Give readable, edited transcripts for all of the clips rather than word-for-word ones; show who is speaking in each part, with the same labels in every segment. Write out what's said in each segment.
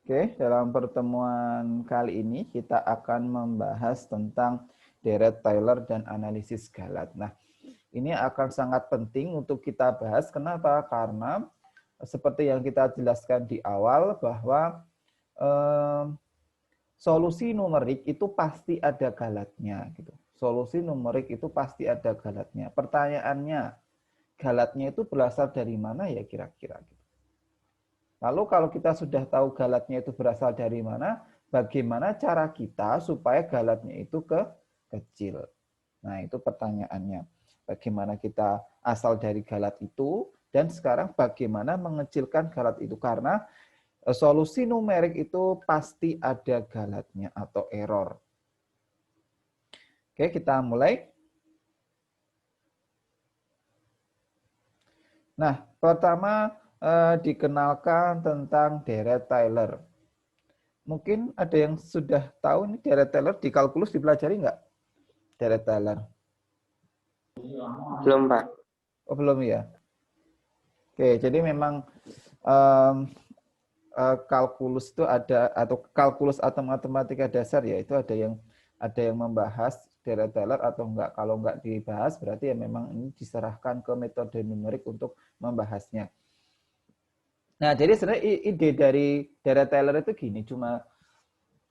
Speaker 1: Oke, dalam pertemuan kali ini kita akan membahas tentang deret Taylor dan analisis Galat. Nah, ini akan sangat penting untuk kita bahas. Kenapa? Karena seperti yang kita jelaskan di awal bahwa solusi numerik itu pasti ada Galatnya. Gitu. Solusi numerik itu pasti ada Galatnya. Pertanyaannya, Galatnya itu berasal dari mana ya kira-kira? Lalu kalau kita sudah tahu Galatnya itu berasal dari mana, bagaimana cara kita supaya Galatnya itu kecil? Nah, itu pertanyaannya. Bagaimana kita asal dari Galat itu, dan sekarang bagaimana mengecilkan Galat itu. Karena solusi numerik itu pasti ada Galatnya atau error. Oke, kita mulai. Nah, pertama dikenalkan tentang deret Taylor. Mungkin ada yang sudah tahu ini deret Taylor di kalkulus dipelajari nggak? Deret Taylor.
Speaker 2: Belum, Pak.
Speaker 1: Oh, belum ya. Oke, jadi memang um, kalkulus itu ada, atau kalkulus atau matematika dasar ya, itu ada yang membahas deret Taylor atau enggak. Kalau enggak dibahas berarti ya memang ini diserahkan ke metode numerik untuk membahasnya. Nah, jadi sebenarnya ide dari deret Taylor itu gini, cuma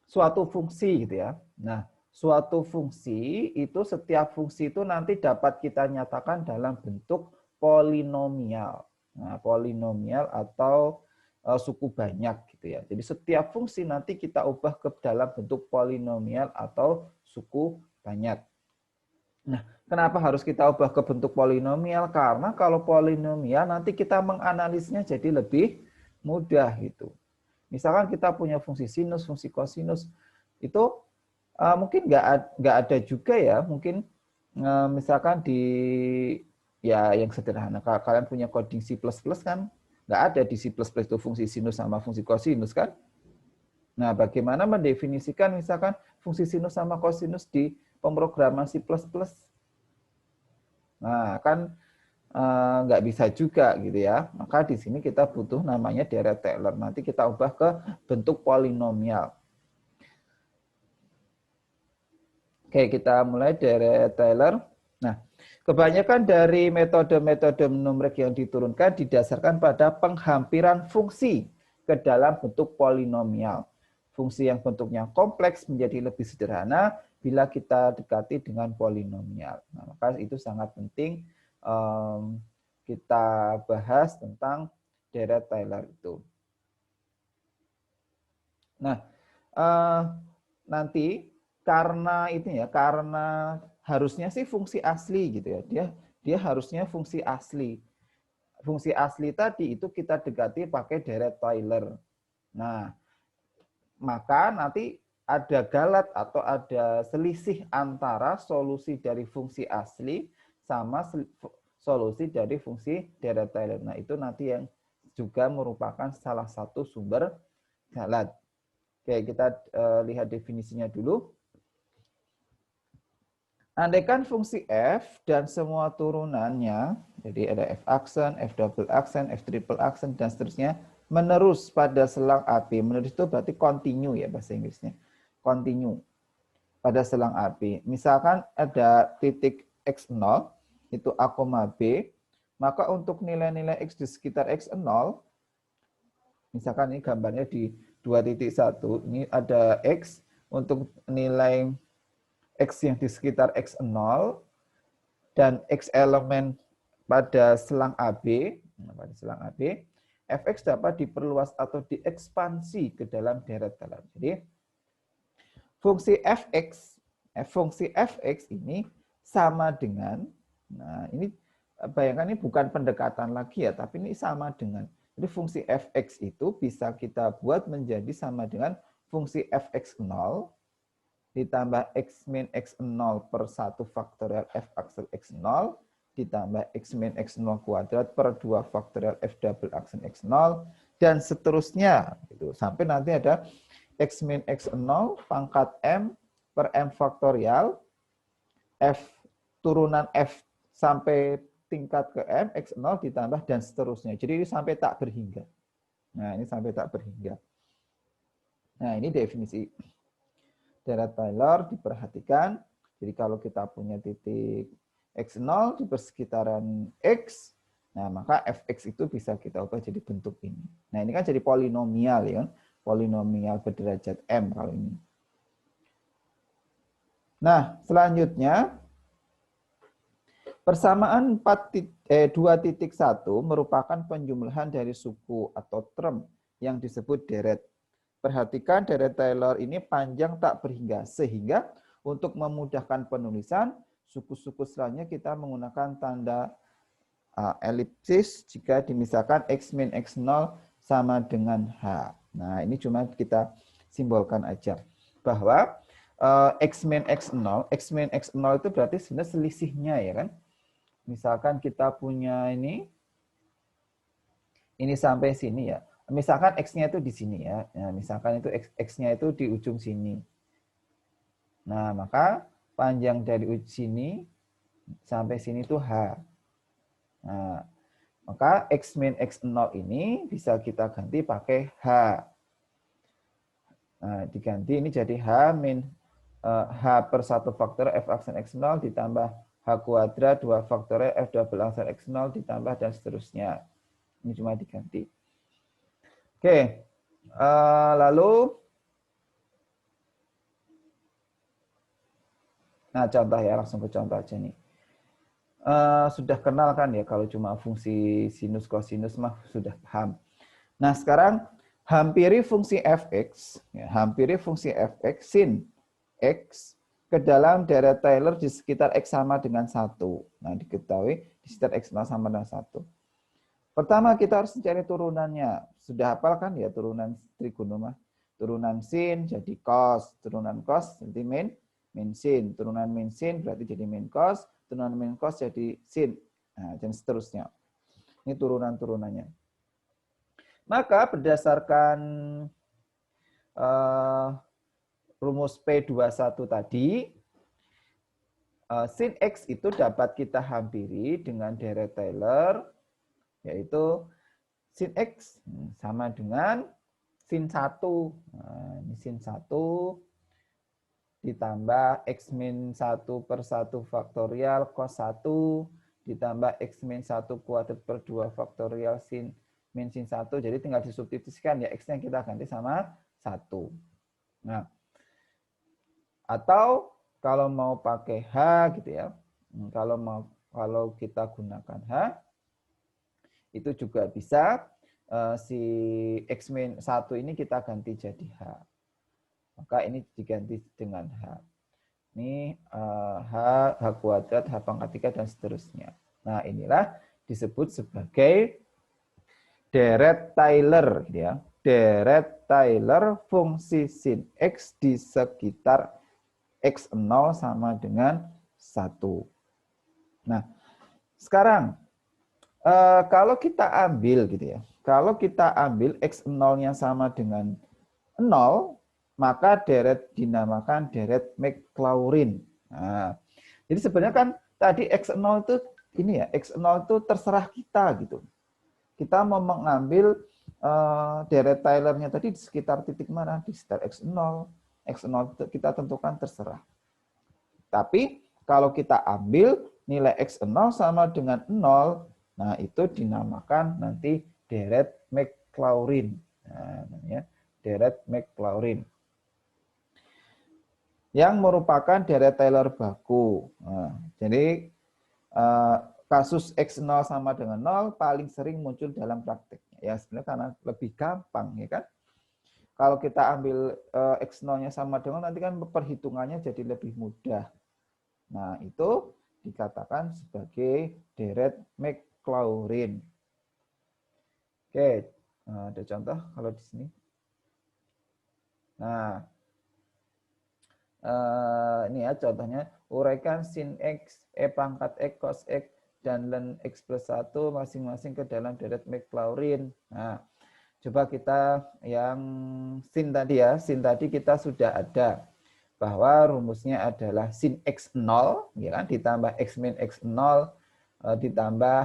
Speaker 1: suatu fungsi gitu ya. Nah, suatu fungsi itu setiap fungsi itu nanti dapat kita nyatakan dalam bentuk polinomial. Nah, polinomial atau suku banyak gitu ya. Jadi setiap fungsi nanti kita ubah ke dalam bentuk polinomial atau suku banyak. Nah, kenapa harus kita ubah ke bentuk polinomial? Karena kalau polinomial nanti kita menganalisnya jadi lebih mudah gitu. Misalkan kita punya fungsi sinus, fungsi kosinus, itu mungkin nggak ada juga ya. Mungkin misalkan di ya yang sederhana, kalian punya coding C++ kan, nggak ada di C++ itu fungsi sinus sama fungsi kosinus kan. Nah, bagaimana mendefinisikan misalkan fungsi sinus sama kosinus di pemrograman C++? Nah, kan nggak bisa juga gitu ya. Maka di sini kita butuh namanya deret Taylor. Nanti kita ubah ke bentuk polinomial. Oke, kita mulai deret Taylor. Nah, kebanyakan dari metode-metode numerik yang diturunkan didasarkan pada penghampiran fungsi ke dalam bentuk polinomial. Fungsi yang bentuknya kompleks menjadi lebih sederhana bila kita dekati dengan polinomial. Nah, maka itu sangat penting kita bahas tentang deret Taylor itu. Nah, nanti karena itu ya, karena harusnya sih fungsi asli gitu ya. Dia harusnya fungsi asli. Fungsi asli tadi itu kita dekati pakai deret Taylor. Nah, maka nanti ada galat atau ada selisih antara solusi dari fungsi asli sama solusi dari fungsi deret Taylor. Nah, itu nanti yang juga merupakan salah satu sumber galat. Oke, kita lihat definisinya dulu. Andaikan fungsi f dan semua turunannya, jadi ada f aksen, f double aksen, f triple aksen, dan seterusnya, menerus pada selang AP. Menerus itu berarti continue ya bahasa Inggrisnya. Continue pada selang AP. Misalkan ada titik x0, itu a, b, maka untuk nilai-nilai x di sekitar x0, misalkan ini gambarnya di 2.1, ini ada x, untuk nilai X yang di sekitar X0 dan X elemen pada selang AB, Fx dapat diperluas atau diekspansi ke dalam deret Taylor. Jadi fungsi Fx ini sama dengan, nah ini bayangkan ini bukan pendekatan lagi ya, tapi ini sama dengan. Jadi fungsi Fx itu bisa kita buat menjadi sama dengan fungsi Fx0 ditambah x min x0 per 1 faktorial f aksen x0 ditambah x min x0 kuadrat per 2 faktorial f double aksen x0 dan seterusnya gitu. Sampai nanti ada x min x0 pangkat m per m faktorial f turunan f sampai tingkat ke m x0 ditambah dan seterusnya. Jadi ini sampai tak berhingga. Nah, ini sampai tak berhingga. Nah, ini definisi deret Taylor, diperhatikan. Jadi kalau kita punya titik X0 di persekitaran X, nah maka fx itu bisa kita ubah jadi bentuk ini. Nah, ini kan jadi polinomial ya, polinomial berderajat M kalau ini. Nah, selanjutnya persamaan 2.1 merupakan penjumlahan dari suku atau term yang disebut deret. Perhatikan deret Taylor ini panjang tak berhingga, sehingga untuk memudahkan penulisan, suku-suku selanjutnya kita menggunakan tanda elipsis jika misalkan X min X0 sama dengan H. Nah, ini cuma kita simbolkan aja. Bahwa X min X0 itu berarti sebenarnya selisihnya ya kan. Misalkan kita punya ini sampai sini ya. Misalkan X-nya itu di sini ya. Nah, misalkan itu X-nya itu di ujung sini. Nah, maka panjang dari ujung sini sampai sini itu H. Nah, maka X min X0 ini bisa kita ganti pakai H. Nah, diganti ini jadi H min H per 1 faktor F aksen X0 ditambah H kuadrat 2 faktor F double aksen X0 ditambah dan seterusnya. Ini cuma diganti. Oke, lalu, nah contoh ya, langsung ke contoh aja nih. Sudah kenal kan ya, kalau cuma fungsi sinus kosinus mah sudah paham. Nah sekarang hampiri fungsi fx, ya, hampiri fungsi fx sin x ke dalam deret Taylor di sekitar x sama dengan 1. Nah diketahui di sekitar x0 sama dengan 1. Pertama kita harus mencari turunannya. Sudah hafal kan ya turunan trigonoma? Turunan sin jadi cos, turunan cos jadi min sin, turunan min sin berarti jadi min cos, turunan min cos jadi sin. Nah, dan seterusnya. Ini turunan-turunannya. Maka berdasarkan rumus P21 tadi, sin X itu dapat kita hampiri dengan deret Taylor, yaitu sin X sama dengan sin 1. Nah, ini sin 1 ditambah X min 1 per 1 faktorial cos 1 ditambah X min 1 kuadrat per 2 faktorial sin min sin 1. Jadi tinggal disubstitusikan ya, X-nya kita ganti sama 1. Nah, atau kalau mau pakai H gitu ya, kalau kita gunakan H, itu juga bisa si X min 1 ini kita ganti jadi H. Maka ini diganti dengan H. Ini H kuadrat, H pangkat 3, dan seterusnya. Nah, inilah disebut sebagai deret Taylor. Gitu ya. Deret Taylor fungsi sin X di sekitar X0 sama dengan 1. Nah, sekarang kalau kita ambil gitu ya. Kalau kita ambil X0-nya sama dengan 0, maka deret dinamakan deret Maclaurin. Nah, jadi sebenarnya kan tadi X0 itu ini ya, X0 itu terserah kita gitu. Kita mau mengambil deret Taylor-nya tadi di sekitar titik mana? Di sekitar X0. X0 kita tentukan terserah. Tapi kalau kita ambil nilai X0 sama dengan 0, nah itu dinamakan nanti deret Maclaurin. Nah, namanya deret Maclaurin. Yang merupakan deret Taylor baku. Nah, jadi kasus X0 sama dengan 0 paling sering muncul dalam prakteknya. Ya sebenarnya karena lebih gampang ya kan. Kalau kita ambil X0-nya sama dengan nanti kan perhitungannya jadi lebih mudah. Nah, itu dikatakan sebagai deret Maclaurin. Oke, ada contoh kalau di sini. Nah, ini ya contohnya, uraikan sin X, E pangkat X, cos X, dan len X plus 1 masing-masing ke dalam deret Maclaurin. Nah, coba kita yang sin tadi ya, sin tadi kita sudah ada bahwa rumusnya adalah sin X0 ya kan, ditambah X min X0 ditambah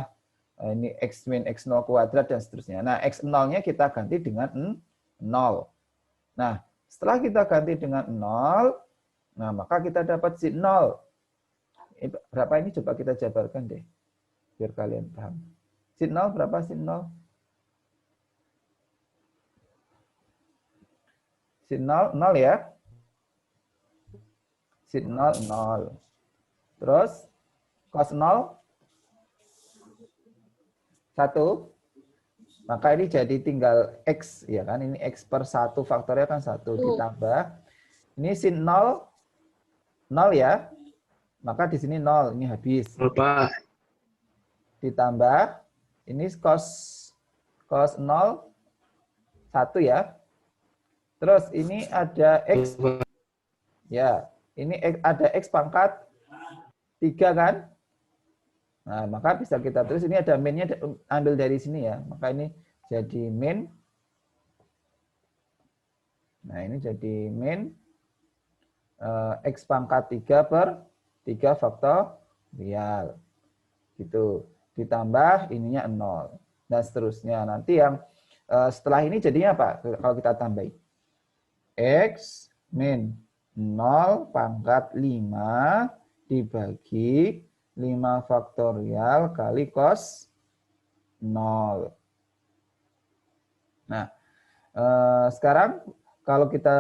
Speaker 1: ini X min X0 kuadrat dan seterusnya. Nah, X0-nya kita ganti dengan 0. Nah, Setelah kita ganti dengan 0, nah maka kita dapat sin 0. Berapa ini coba kita jabarkan deh, biar kalian paham. Sin 0 berapa sin 0? Sin 0, 0 ya. Sin 0, 0. Terus cos 0, 1. Maka ini jadi tinggal X, ya kan? Ini X per 1 faktornya kan 1 ditambah. Ini sin 0, 0 ya. Maka di sini 0, ini habis. Ditambah, ini cos 0, 1 ya. Terus ini ada X. Ya, ini ada X pangkat 3 kan? Nah, maka bisa kita tulis, ini ada min-nya, ambil dari sini ya. Maka ini jadi min. Nah, ini jadi min X pangkat 3 per 3 faktorial. Gitu. Ditambah ininya 0. Dan seterusnya. Nanti yang setelah ini jadinya apa? Kalau kita tambahin. X min 0 pangkat 5 dibagi 5 faktorial kali cos 0. Nah, sekarang kalau kita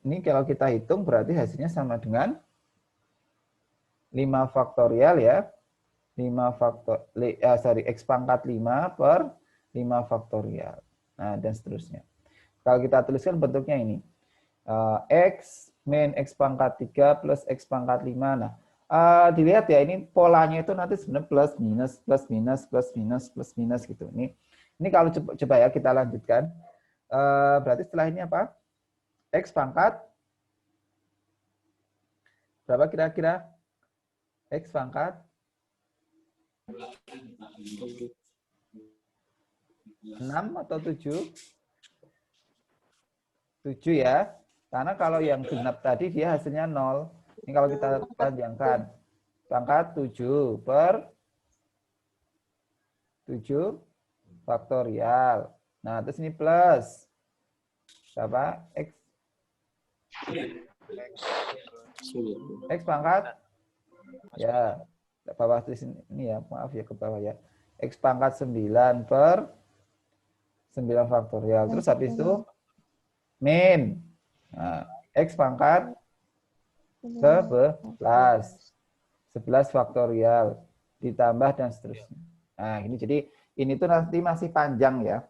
Speaker 1: ini kalau kita hitung berarti hasilnya sama dengan 5 faktorial ya. 5 faktor X pangkat 5 per 5 faktorial. Nah, dan seterusnya. Kalau kita tuliskan bentuknya ini. X min X pangkat 3 plus X pangkat 5. Nah, dilihat ya, ini polanya itu nanti sebenarnya plus minus plus minus plus minus plus minus gitu. Ini kalau coba ya kita lanjutkan. Berarti setelah ini apa? X pangkat berapa kira-kira? X pangkat 6 atau 7? 7 ya. Karena kalau yang genap tadi dia hasilnya 0. Ini kalau kita panjangkan. Pangkat 7 per 7 faktorial. Nah, terus ini plus. Berapa? X. X pangkat. Ya. Bawah tulis ini ya. Maaf ya ke bawah ya. X pangkat 9 per 9 faktorial. Terus habis itu min. Nah, X pangkat 11. 11 faktorial. Ditambah dan seterusnya. Nah, ini jadi ini tuh nanti masih panjang ya.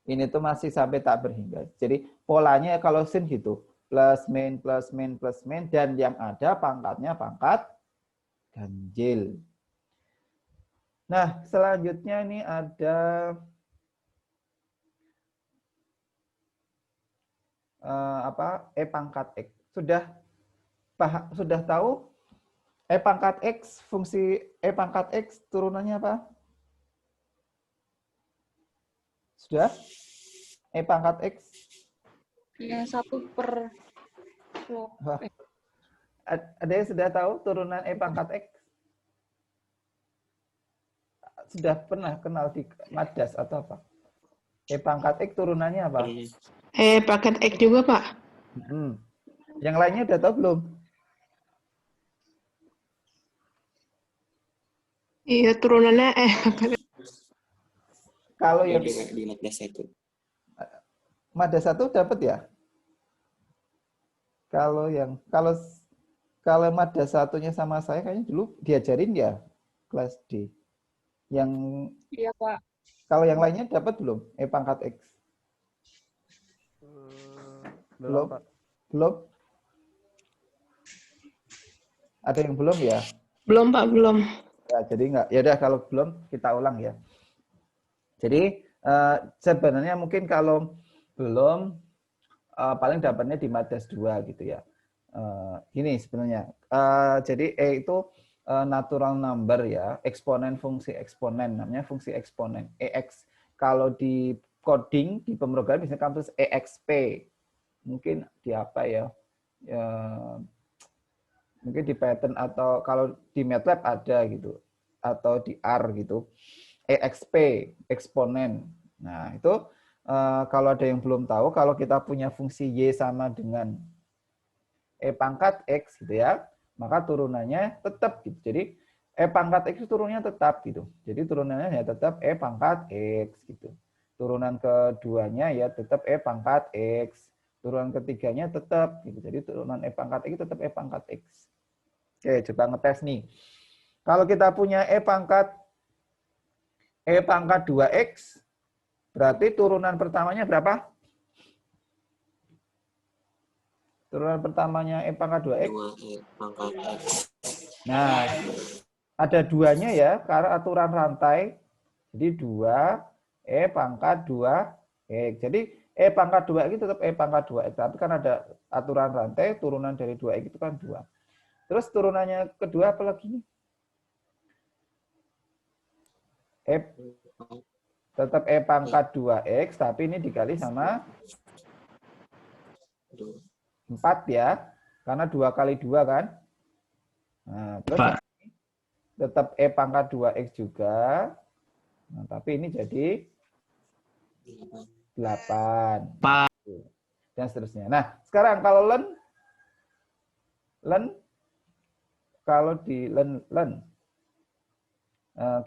Speaker 1: Ini tuh masih sampai tak berhingga. Jadi polanya kalau sin gitu. Plus, min, plus, min, plus, min. Dan yang ada pangkatnya pangkat ganjil. Nah, selanjutnya ini ada E pangkat X. Sudah tahu E pangkat X, fungsi E pangkat X turunannya apa? Sudah? E pangkat X?
Speaker 2: Yang 1 per...
Speaker 1: Ada yang sudah tahu turunan E pangkat X? Sudah pernah kenal di Madas atau apa? E pangkat X turunannya apa?
Speaker 3: E pangkat X juga, Pak.
Speaker 1: Yang lainnya udah tahu belum?
Speaker 3: Iya, turunannya
Speaker 1: Kalau yang
Speaker 4: di Madas 1.
Speaker 1: Madas 1 dapat ya? Kalau Madas 1-nya sama saya kayaknya dulu diajarin ya kelas D. Yang
Speaker 2: Iya, Pak.
Speaker 1: Kalau yang lainnya dapat belum? E pangkat X. Belum? Belum? Ada yang belum ya?
Speaker 3: Belum, Pak, belum.
Speaker 1: Ya, jadi enggak. Ya udah kalau belum kita ulang ya. Jadi sebenarnya mungkin kalau belum paling dapatnya di Madas 2 gitu ya. Ini sebenarnya. Jadi E itu natural number ya, eksponen fungsi eksponen, namanya fungsi eksponen, EX. Kalau di coding, di pemrograman bisa kamu tulis EXP. Mungkin di apa ya? Mungkin di Python atau kalau di MATLAB ada gitu. Atau di R gitu. EXP, eksponen. Nah, itu kalau ada yang belum tahu, kalau kita punya fungsi Y sama dengan E pangkat X gitu ya, maka turunannya tetap gitu. Jadi E pangkat X turunnya tetap gitu. Jadi turunannya ya tetap E pangkat X gitu. Turunan keduanya ya tetap E pangkat X. Turunan ketiganya tetap gitu. Jadi turunan E pangkat X tetap E pangkat X. Oke, coba ngetes nih. Kalau kita punya E pangkat 2X, berarti turunan pertamanya berapa? Turunan pertamanya E pangkat 2X.
Speaker 4: 2E pangkat X.
Speaker 1: Nah, ada duanya ya, karena aturan rantai. Jadi 2 E pangkat 2X. Jadi E pangkat 2X tetap E pangkat 2X. Tapi kan ada aturan rantai, turunan dari 2X itu kan 2. Terus turunannya kedua apa lagi nih? E tetap E pangkat 2X, tapi ini dikali sama 4 ya. Karena 2 kali 2 kan. Nah, terus yang ini tetap E pangkat 2X juga. Nah, tapi ini jadi 8. Dan seterusnya. Nah, sekarang kalau kalau di len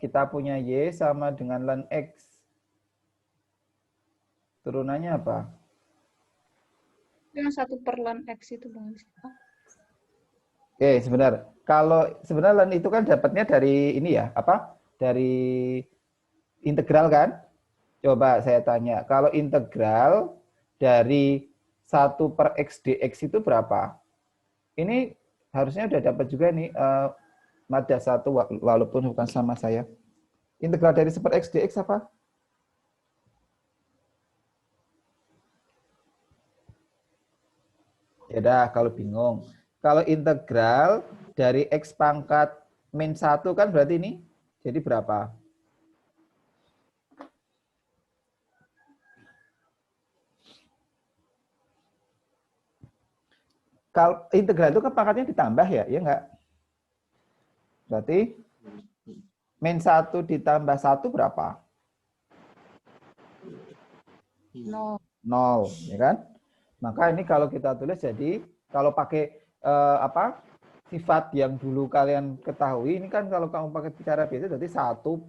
Speaker 1: kita punya Y sama dengan len X. Turunannya apa?
Speaker 2: Yang 1/ln X itu Bang.
Speaker 1: Oke, sebentar. Kalau sebenarnya len itu kan dapatnya dari ini ya, apa? Dari integral kan? Coba saya tanya, kalau integral dari 1/x dx itu berapa? Ini harusnya udah dapat juga nih mada 1 walaupun bukan sama saya. Integral dari 1/x dx apa? Ya dah, kalau bingung. Kalau integral dari x pangkat min 1 kan berarti ini jadi berapa? Kalau integral itu kan pangkatnya ditambah ya, ya enggak? Berarti min 1 ditambah 1 berapa?
Speaker 2: 0.
Speaker 1: 0, ya kan? Maka ini kalau kita tulis jadi kalau pakai sifat yang dulu kalian ketahui, ini kan kalau kamu pakai cara biasa berarti 1/0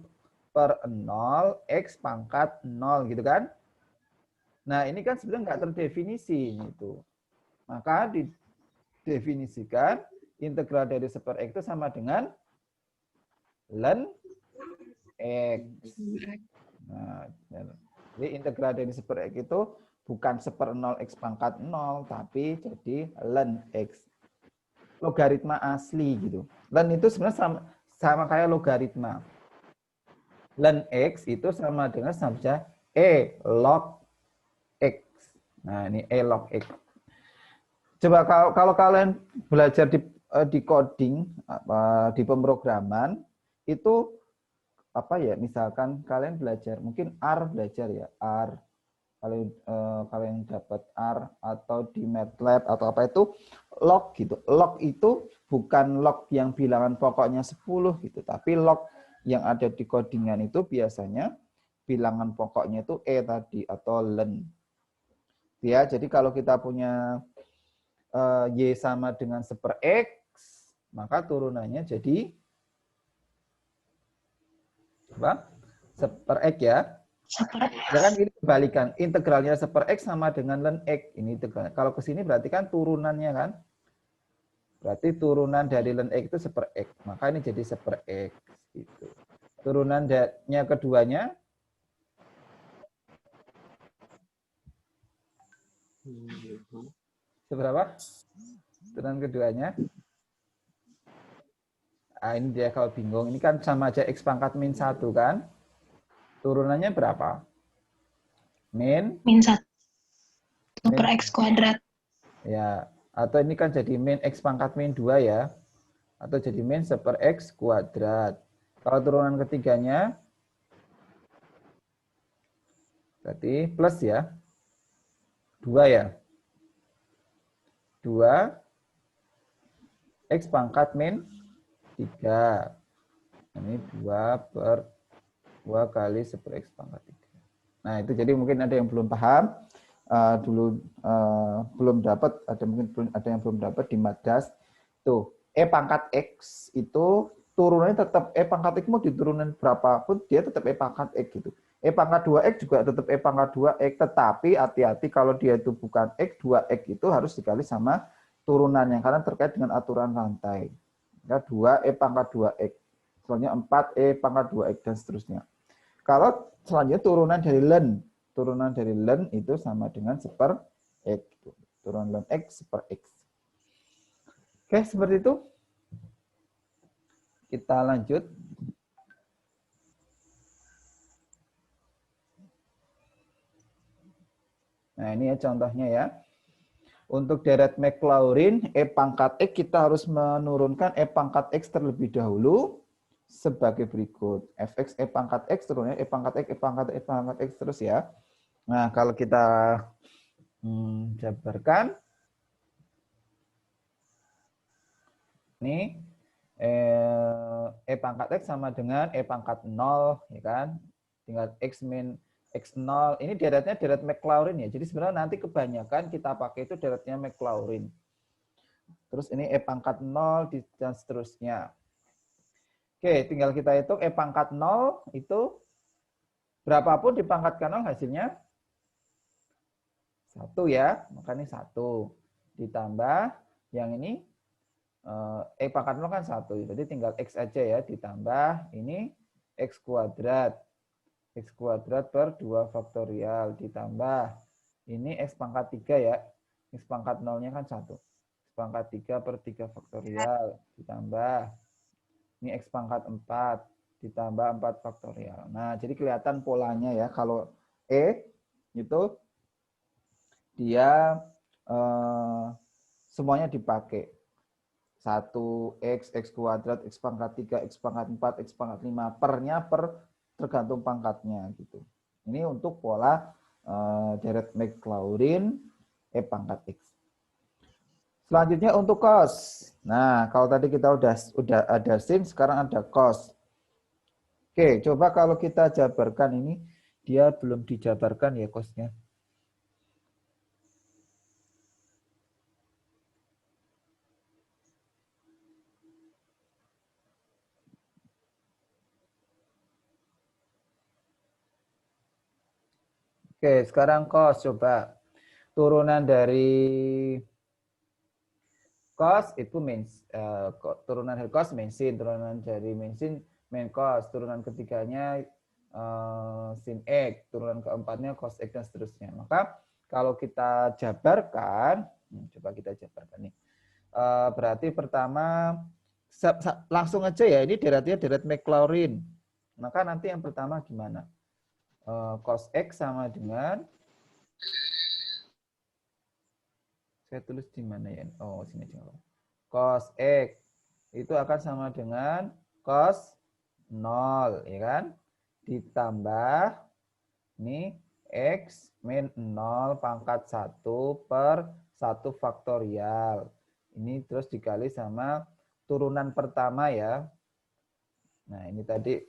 Speaker 1: x pangkat 0 gitu kan? Nah, ini kan sebenarnya nggak terdefinisi itu. Maka didefinisikan integral dari 1/x itu sama dengan ln x. Nah, jadi integral dari 1/x itu bukan 1/0 x pangkat 0, tapi jadi ln x. Logaritma asli gitu. Ln itu sebenarnya sama kayak logaritma. Ln x itu sama dengan saja E log x. Nah, ini E log x. Coba kalau kalian belajar di coding, di pemrograman, itu apa ya, misalkan kalian belajar, mungkin R belajar ya, R. Kalian dapat R atau di MATLAB atau apa itu, log gitu. Log itu bukan log yang bilangan pokoknya 10 gitu, tapi log yang ada di codingan itu biasanya bilangan pokoknya itu E tadi atau ln. Ya, jadi kalau kita punya Y sama dengan 1/x, maka turunannya jadi apa? 1/x ya. Ya kan ini kebalikan. Integralnya 1/x sama dengan ln x. Ini integralnya. Kalau ke sini berarti kan turunannya kan. Berarti turunan dari ln x itu 1/x. Maka ini jadi 1/x gitu. Turunannya keduanya seberapa? Turunan keduanya. Nah, ini dia kalau bingung. Ini kan sama aja x pangkat min 1 kan. Turunannya berapa? Min
Speaker 3: 1/x kuadrat.
Speaker 1: Ya, atau ini kan jadi min x pangkat min 2 ya. Atau jadi min 1/x kuadrat. Kalau turunan ketiganya, berarti plus ya. 2 ya. 2 x pangkat min 3. Ini 2 kali 1/x pangkat 3. Nah, itu jadi mungkin ada yang belum paham, belum dapat, ada yang belum dapat di Madas. Tuh, E pangkat X itu turunannya tetap E pangkat X, mau diturunin berapapun, dia tetap E pangkat X gitu. E pangkat 2X juga tetap E pangkat 2X, tetapi hati-hati kalau dia itu bukan X, 2X itu harus dikali sama turunannya, karena terkait dengan aturan rantai. Ya, 2E pangkat 2X, selanjutnya 4E pangkat 2X, dan seterusnya. Kalau selanjutnya turunan dari len itu sama dengan seper X. Turunan len X seper X. Oke, seperti itu. Kita lanjut. Nah, ini ya contohnya ya. Untuk deret Maclaurin, E pangkat X kita harus menurunkan E pangkat X terlebih dahulu sebagai berikut. Fx E pangkat X turunnya E pangkat X, E pangkat X, E pangkat X terus ya. Nah, kalau kita jabarkan, ini E pangkat X sama dengan E pangkat 0, ya kan? Tinggal X min X0, ini deretnya deret Maclaurin ya. Jadi sebenarnya nanti kebanyakan kita pakai itu deretnya Maclaurin. Terus ini E pangkat 0 dan seterusnya. Oke, tinggal kita hitung E pangkat 0 itu berapapun dipangkatkan 0 hasilnya 1 ya. Maka ini 1. Ditambah yang ini E pangkat 0 kan 1. Jadi tinggal X aja ya. Ditambah ini X kuadrat. X kuadrat per 2 faktorial ditambah ini X pangkat 3 ya. X pangkat 0-nya kan 1. X pangkat 3 per 3 faktorial ditambah ini X pangkat 4 ditambah 4 faktorial. Nah, jadi kelihatan polanya ya. Kalau E itu dia semuanya dipakai. 1X, X kuadrat, X pangkat 3, X pangkat 4, X pangkat 5. Pernya per tergantung pangkatnya gitu. Ini untuk pola deret Maclaurin E pangkat X. Selanjutnya untuk cos. Nah, kalau tadi kita udah ada sin, sekarang ada cos. Oke, coba kalau kita jabarkan ini, dia belum dijabarkan ya cosnya. Oke, sekarang cos coba. Turunan dari cos itu turunan dari cos main sin, turunan dari main sin main cos, turunan ketiganya sin X, turunan keempatnya cos X dan seterusnya. Maka kalau kita jabarkan, coba kita jabarkan nih. Berarti pertama langsung aja ya, ini deretnya deret Maclaurin. Maka nanti yang pertama gimana? Cos X sama dengan, saya tulis di mana ya? Oh, sini aja. Cos X itu akan sama dengan cos 0, ya kan? Ditambah ini X min 0 pangkat 1 per 1 faktorial. Ini terus dikali sama turunan pertama ya. Nah, ini tadi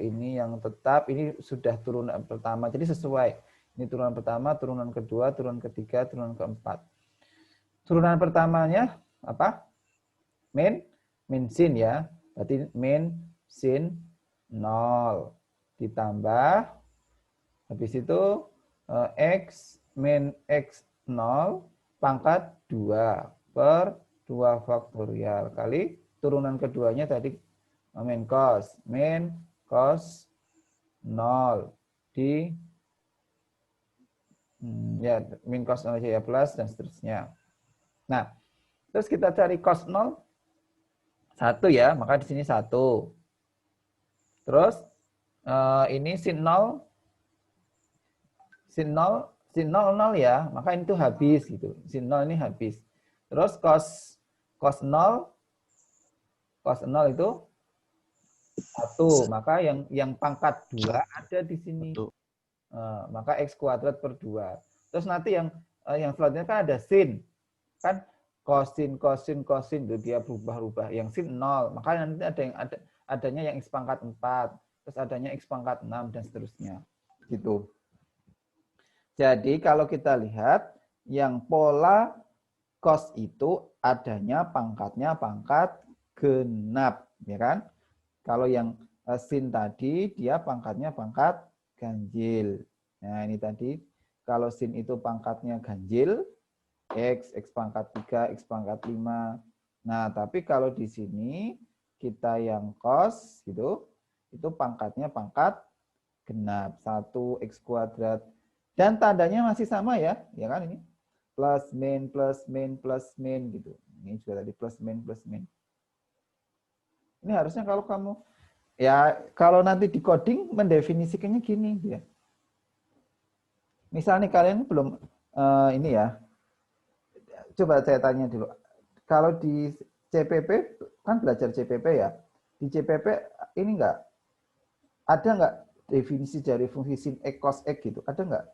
Speaker 1: ini yang tetap, ini sudah turunan pertama. Jadi sesuai. Ini turunan pertama, turunan kedua, turunan ketiga, turunan keempat. Turunan pertamanya apa? Min sin ya. Berarti min sin 0 ditambah habis itu X min X0 pangkat 2 per 2 faktorial kali turunan keduanya tadi min cos 0 di ya min cos 0 ya plus dan seterusnya. Nah, terus kita cari cos 0 1 ya, maka di sini 1. Terus ini sin 0 0 ya, maka ini tuh habis gitu. Sin 0 ini habis. Terus cos 0 itu 1, maka yang pangkat 2 ada di sini. Maka X kuadrat per 2. Terus nanti yang selanjutnya kan ada sin. Kan kosin itu dia berubah-ubah. Yang sin 0, maka nanti adanya yang X pangkat 4, terus adanya X pangkat 6 dan seterusnya. Gitu. Jadi kalau kita lihat yang pola cos itu adanya pangkatnya pangkat genap, ya kan? Kalau yang sin tadi dia pangkatnya pangkat ganjil. Nah, ini tadi kalau sin itu pangkatnya ganjil, X pangkat 3, X pangkat 5. Nah, tapi kalau di sini kita yang cos gitu, itu pangkatnya pangkat genap, 1 X kuadrat. Dan tandanya masih sama ya, ya kan ini? Plus, min, plus, min, plus, min gitu. Ini juga tadi plus, min, plus, min. Ini harusnya kalau kamu, ya kalau nanti di coding mendefinisikannya gini ya. Misalnya kalian belum, ini ya, coba saya tanya dulu. Kalau di CPP, kan belajar CPP ya. Di CPP ini enggak, ada enggak definisi dari fungsi sin X, cos X gitu? Ada enggak?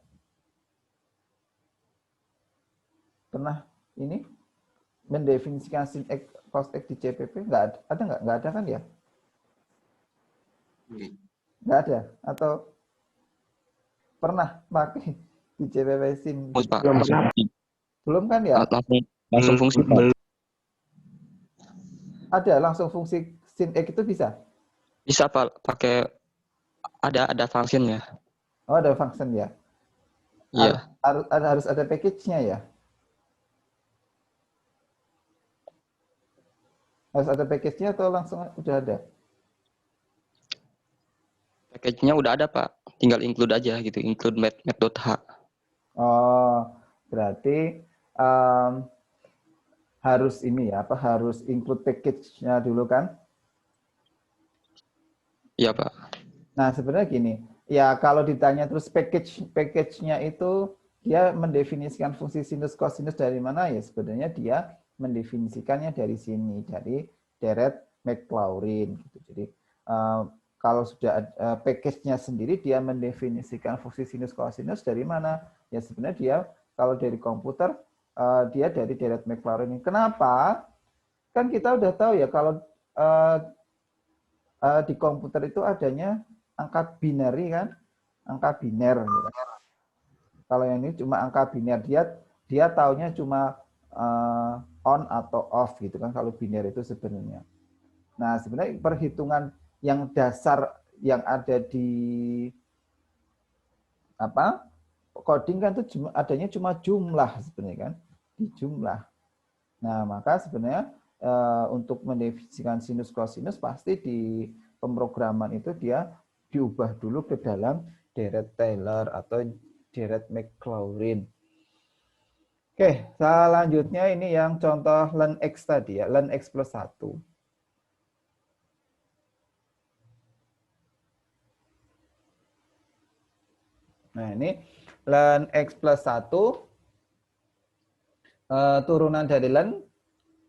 Speaker 1: Pernah ini mendefinisikan sin X, cos X di CPP? Enggak ada? Ada enggak? Enggak ada kan ya? Enggak ada? Atau pernah pakai di CPP sin?
Speaker 4: Pak.
Speaker 3: Belum pernah.
Speaker 1: Belum kan ya?
Speaker 4: Langsung fungsi Pak.
Speaker 1: Ada langsung fungsi sin X itu bisa?
Speaker 4: Bisa Pak, pakai ada functionnya.
Speaker 1: Oh, ada function ya?
Speaker 4: Iya.
Speaker 1: Harus ada package-nya ya? Harus ada package-nya atau langsung udah ada?
Speaker 4: Package-nya udah ada Pak, tinggal include aja gitu, include met.h.
Speaker 1: Oh, berarti harus ini ya, harus include package-nya dulu kan?
Speaker 4: Iya Pak.
Speaker 1: Nah, sebenarnya gini, ya kalau ditanya terus package-nya itu dia mendefinisikan fungsi sinus cosinus dari mana ya? Sebenarnya dia mendefinisikannya dari sini, dari deret Maclaurin gitu. Jadi kalau sudah package-nya sendiri dia mendefinisikan fungsi sinus cosinus dari mana? Ya sebenarnya dia kalau dari komputer dia dari deret Maclaurin. Kenapa? Kan kita udah tahu ya kalau di komputer itu adanya angka binary kan, angka biner. Gitu. Kalau yang ini cuma angka biner, dia taunya cuma on atau off gitu kan kalau biner itu sebenarnya. Nah sebenarnya perhitungan yang dasar yang ada di apa coding kan itu adanya cuma jumlah sebenarnya kan, di jumlah. Nah maka sebenarnya untuk mendefinisikan sinus cosinus pasti di pemrograman itu dia diubah dulu ke dalam deret Taylor atau deret Maclaurin. Oke, selanjutnya ini yang contoh ln X tadi ya, ln X plus 1. Nah ini ln X plus 1 turunan dari ln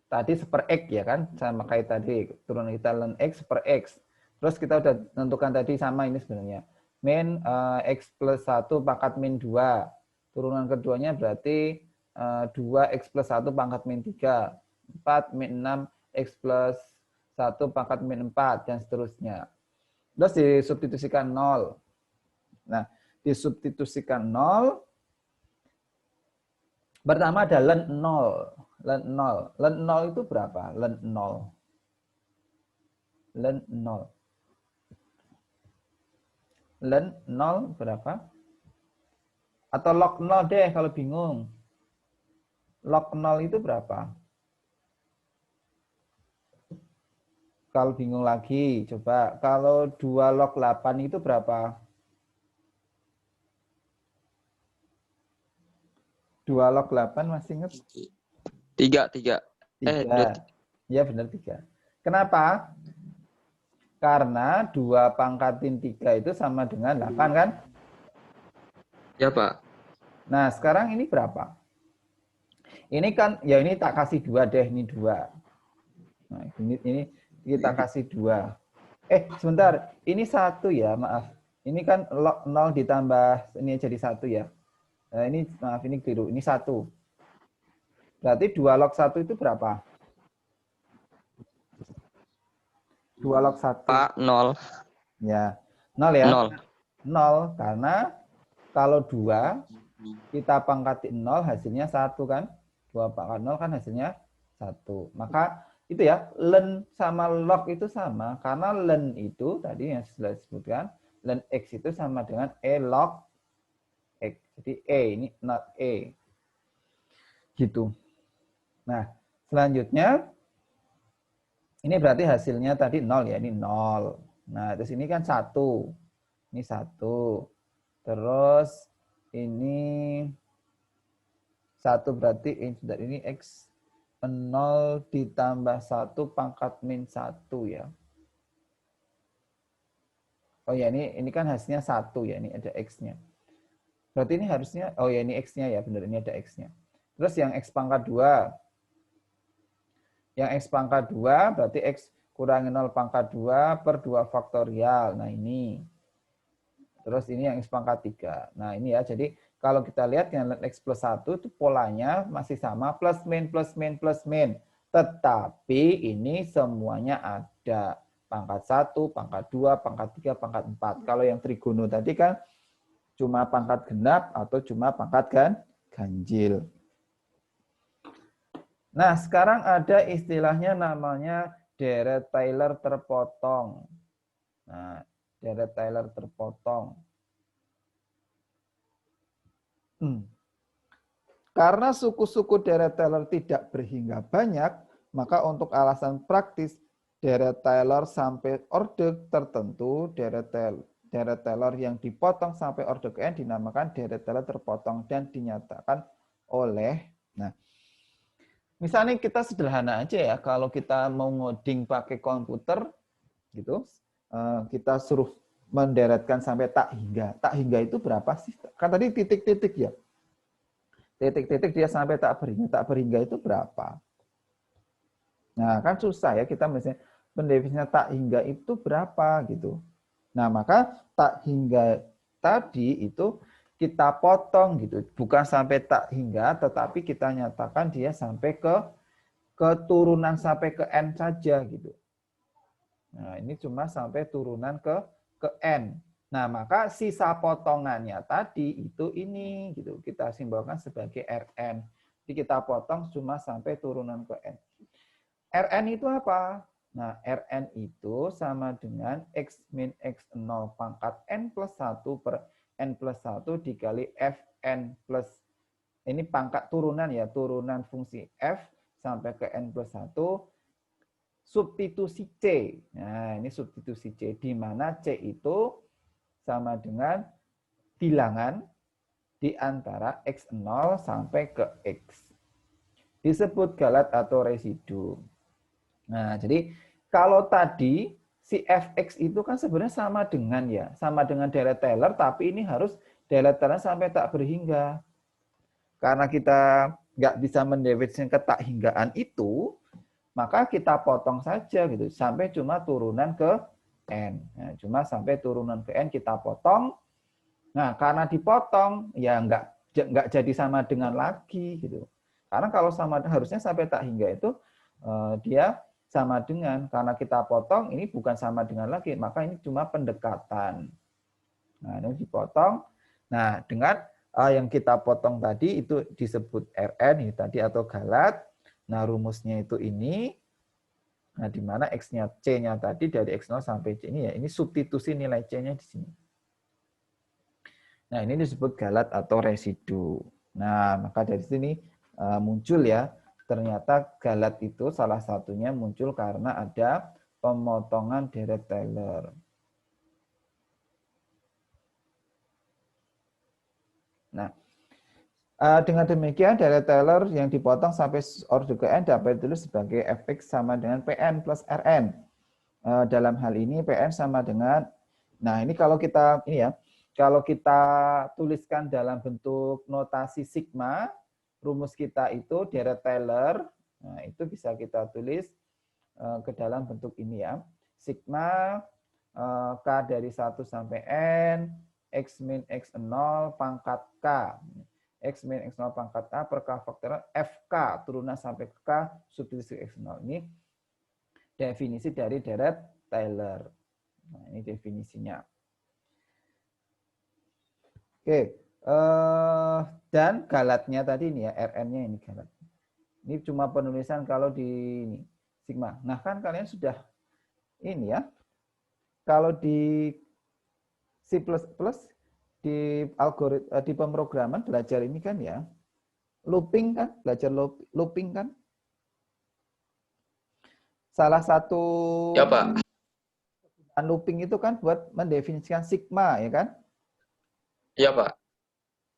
Speaker 1: tadi seper X ya kan, sama kayak tadi turunan kita ln X per X. Terus kita udah tentukan tadi sama ini sebenarnya. Min X plus 1 pangkat min 2. Turunan keduanya berarti 2X plus 1 pangkat min 3. 4 min 6 X plus 1 pangkat min 4 dan seterusnya. Terus disubstitusikan 0. Nah, disubstitusikan 0. Pertama ada ln 0. Ln 0. Ln 0 itu berapa? Ln 0. Ln 0. Ln 0 berapa? Atau log 0 deh kalau bingung. Log 0 itu berapa? Kalau bingung lagi, coba. Kalau 2 log 8 itu berapa? 2 log 8 masih ingat?
Speaker 4: 3.
Speaker 1: 3. Ya benar 3. Kenapa? Karena 2 pangkatin 3 itu sama dengan 8 kan?
Speaker 4: Ya Pak.
Speaker 1: Nah sekarang ini berapa? Ini kan, ya ini tak kasih 2 deh, ini 2. Nah ini kita kasih 2. Sebentar, ini 1 ya, maaf. Ini kan log 0 ditambah, ini jadi 1 ya. Nah, ini maaf ini keliru, ini 1. Berarti 2 log 1 itu berapa? 2 log 1.
Speaker 4: Pak, 0.
Speaker 1: Ya, 0 ya?
Speaker 4: 0.
Speaker 1: 0 karena kalau 2 Kita pangkatin 0 hasilnya 1 kan. 2 pangkat 0 kan hasilnya 1. Maka itu ya, len sama log itu sama. Karena len itu tadi yang sudah disebutkan, len X itu sama dengan E log X. Jadi E ini not E. Gitu. Nah, selanjutnya ini berarti hasilnya tadi 0 ya, ini 0. Nah, terus ini kan 1. Ini 1. Terus ini 1 berarti ini X 0 ditambah 1 pangkat min 1 ya. Oh ya, ini kan hasilnya 1 ya, ini ada X-nya. Berarti ini harusnya, oh ya ini X-nya ya, benar ini ada X-nya. Terus yang X pangkat 2. Yang X pangkat 2 berarti X kurangi 0 pangkat 2 per 2 faktorial. Nah ini. Terus ini yang X pangkat 3. Nah ini ya, jadi kalau kita lihat yang X plus 1 itu polanya masih sama, plus min, plus min, plus min. Tetapi ini semuanya ada. Pangkat 1, pangkat 2, pangkat 3, pangkat 4. Kalau yang trigono tadi kan cuma pangkat genap atau cuma pangkat ganjil. Nah, sekarang ada istilahnya namanya deret Taylor terpotong. Nah, deret Taylor terpotong. Karena suku-suku deret Taylor tidak berhingga banyak, maka untuk alasan praktis, deret Taylor sampai orde tertentu, deret Taylor yang dipotong sampai orde ke n dinamakan deret Taylor terpotong dan dinyatakan oleh, nah, misalnya kita sederhana aja ya, kalau kita mau ngoding pakai komputer, gitu, kita suruh menderetkan sampai tak hingga. Tak hingga itu berapa sih? Kan tadi titik-titik ya. Titik-titik dia sampai tak berhingga. Tak berhingga itu berapa? Nah, kan susah ya kita misalnya pendefinisinya tak hingga itu berapa gitu. Nah, maka tak hingga tadi itu kita potong gitu. Bukan sampai tak hingga, tetapi kita nyatakan dia sampai ke turunan sampai ke n saja gitu. Nah, ini cuma sampai turunan ke n. Nah, maka sisa potongannya tadi itu ini gitu. Kita simbolkan sebagai Rn. Jadi kita potong cuma sampai turunan ke n. Rn itu apa? Nah, Rn itu sama dengan X min X0 pangkat n plus 1 per n plus 1 dikali Fn plus, ini pangkat turunan ya, turunan fungsi F sampai ke n plus 1, substitusi C. Nah, ini substitusi C, di mana C itu sama dengan bilangan di antara X0 sampai ke X. Disebut galat atau residu. Nah, jadi kalau tadi si Fx itu kan sebenarnya sama dengan ya, sama dengan deret Taylor, tapi ini harus deret Taylor sampai tak berhingga. Karena kita nggak bisa mendefinisikan ke tak hinggaan itu, maka kita potong saja gitu, sampai cuma turunan ke n. Nah, cuma sampai turunan ke n kita potong. Nah, karena dipotong, ya nggak jadi sama dengan lagi gitu. Karena kalau sama harusnya sampai tak hingga itu dia sama dengan, karena kita potong ini bukan sama dengan lagi, maka ini cuma pendekatan. Nah, ini dipotong. Nah, dengan yang kita potong tadi itu disebut Rn ini tadi atau galat. Nah, rumusnya itu ini. Nah, di mana X-nya, C-nya tadi dari X0 sampai C ini ya, ini substitusi nilai C-nya di sini. Nah, ini disebut galat atau residu. Nah, maka dari sini muncul ya, ternyata galat itu salah satunya muncul karena ada pemotongan deret Taylor. Nah, dengan demikian deret Taylor yang dipotong sampai orde ke n dapat ditulis sebagai Fx sama dengan Pn plus Rn. Dalam hal ini Pn sama dengan, nah ini kalau kita ini ya, kalau kita tuliskan dalam bentuk notasi sigma, rumus kita itu deret Taylor, nah itu bisa kita tulis ke dalam bentuk ini ya. Sigma K dari 1 sampai N, X min X0 pangkat K. X min X0 pangkat A per K faktorial FK turunan sampai ke K substitusi X0. Ini definisi dari deret Taylor. Nah, ini definisinya. Oke, Dan galatnya tadi ini ya, Rn-nya ini galat. Ini cuma penulisan kalau di ini, sigma. Nah kan kalian sudah ini ya, kalau di C++ di algoritma di pemrograman belajar ini kan ya, looping kan, belajar looping kan. Salah satu
Speaker 4: Ya, Pak.
Speaker 1: looping itu kan buat mendefinisikan sigma, ya kan?
Speaker 4: Iya, Pak.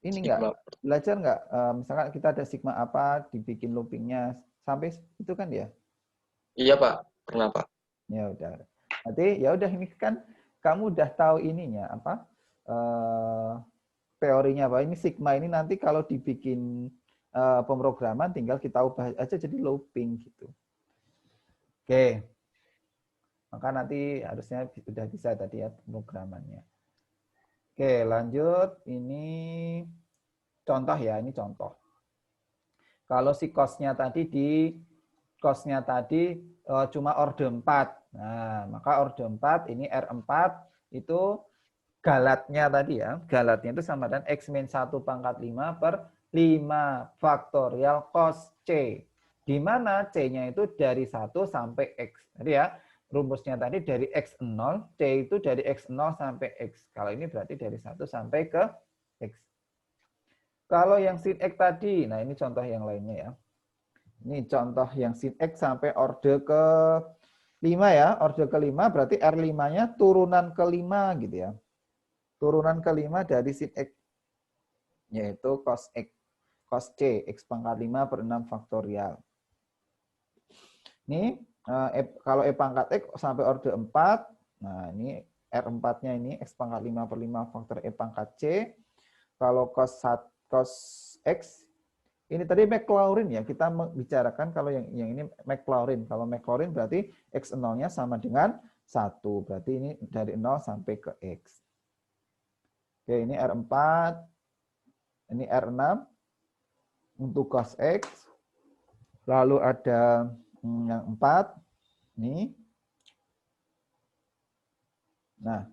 Speaker 1: Ini
Speaker 4: Sigma.
Speaker 1: enggak belajar enggak? Misalkan kita ada sigma apa, dibikin loopingnya sampai itu kan ya?
Speaker 4: Iya, Pak. Pernah, Pak.
Speaker 1: Ya udah. Nanti ya udah ini kan kamu udah tahu ininya apa? Teorinya apa? Ini sigma ini nanti kalau dibikin pemrograman tinggal kita ubah aja jadi looping gitu. Oke. Maka nanti harusnya sudah bisa tadi ya pemrogramannya. Oke, lanjut. Ini contoh ya, ini contoh. Kalau si cost-nya tadi cuma order 4. Nah, maka order 4 ini R4 itu galatnya tadi ya. Galatnya itu sama dengan X-1 pangkat 5 per 5 faktorial cos C. Di mana C-nya itu dari 1 sampai X. Jadi ya, rumusnya tadi dari X0, C itu dari X0 sampai X. Kalau ini berarti dari 1 sampai ke X. Kalau yang sin X tadi, nah ini contoh yang lainnya ya. Ini contoh yang sin X sampai orde ke 5 ya. Orde ke 5 berarti R5-nya turunan ke 5 gitu ya. Turunan ke 5 dari sin X. Yaitu cos X. Cos C, X pangkat 5 per 6 faktorial. Ini kalau E pangkat X sampai orde 4, nah ini R4-nya ini X pangkat 5 per 5 faktor E pangkat C. Kalau cos X, ini tadi Maclaurin ya, kita membicarakan kalau yang ini Maclaurin. Kalau Maclaurin berarti X0-nya sama dengan 1, berarti ini dari 0 sampai ke X. Oke, ini R4, ini R6 untuk cos X. Lalu ada yang 4, nih. Nah,